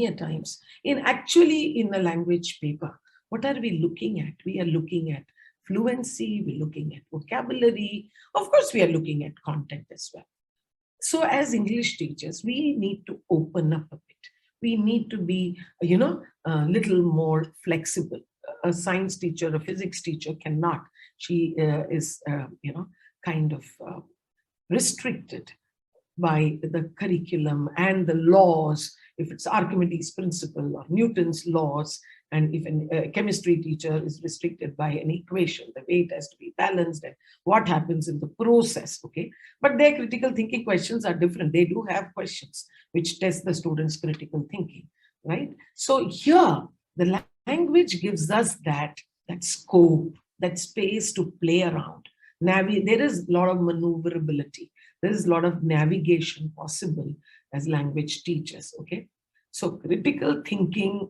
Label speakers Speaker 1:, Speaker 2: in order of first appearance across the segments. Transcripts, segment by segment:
Speaker 1: many a times. In the language paper, what are we looking at? We are looking at fluency, we're looking at vocabulary. Of course, we are looking at content as well. So as English teachers, we need to open up a bit. We need to be, a little more flexible. A science teacher, a physics teacher cannot. She is, kind of restricted by the curriculum and the laws. If it's Archimedes' principle or Newton's laws, and if a chemistry teacher is restricted by an equation, the weight has to be balanced and what happens in the process, okay? But their critical thinking questions are different. They do have questions which test the students' critical thinking, right? So here, the language gives us that scope, that space to play around. There is a lot of maneuverability. There is a lot of navigation possible as language teachers, okay? So critical thinking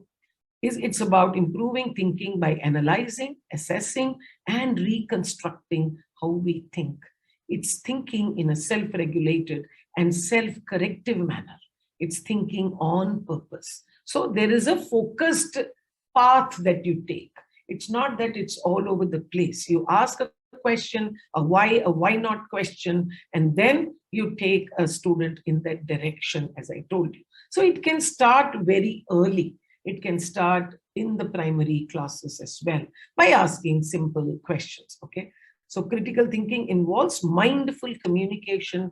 Speaker 1: it's about improving thinking by analyzing, assessing, and reconstructing how we think. It's thinking in a self-regulated and self-corrective manner. It's thinking on purpose. So there is a focused path that you take. It's not that it's all over the place. You ask a question, a why not question, and then you take a student in that direction, as I told you. So it can start very early. It can start in the primary classes as well by asking simple questions, okay? So critical thinking involves mindful communication,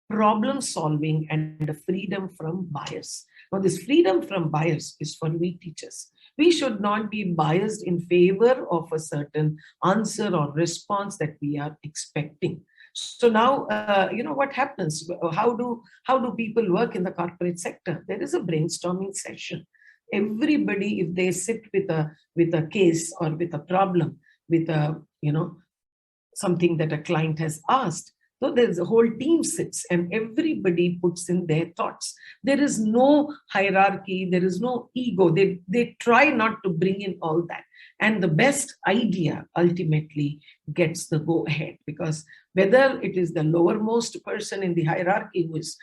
Speaker 1: problem solving, and a freedom from bias. Now, this freedom from bias is for we teachers. We should not be biased in favor of a certain answer or response that we are expecting. So now, what happens? How do people work in the corporate sector? There is a brainstorming session. Everybody, if they sit with a case or with a problem, with something that a client has asked, so there's a whole team sits and everybody puts in their thoughts. There is no hierarchy, there is no ego. They try not to bring in all that. And the best idea ultimately gets the go ahead, because whether it is the lowermost person in the hierarchy who is,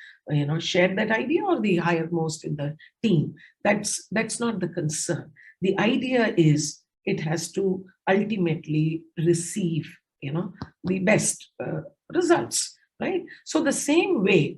Speaker 1: shared that idea, or the highermost in the team, that's not the concern. The idea is it has to ultimately receive, the best results, right? So the same way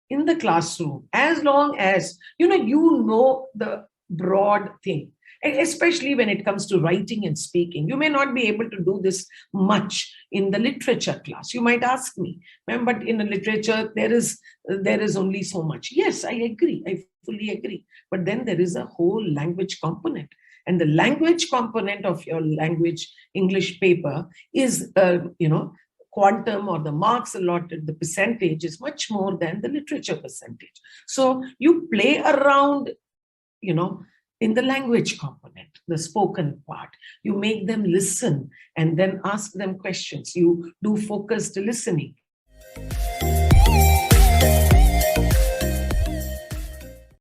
Speaker 1: in the classroom, as long as, you know the broad thing, especially when it comes to writing and speaking. You may not be able to do this much in the literature class. You might ask me, ma'am, but in the literature, there is only so much. Yes, I agree. I fully agree. But then there is a whole language component. And the language component of your language English paper is, quantum, or the marks allotted, the percentage is much more than the literature percentage. So you play around, in the language component, the spoken part. You make them listen and then ask them questions. You do focused listening.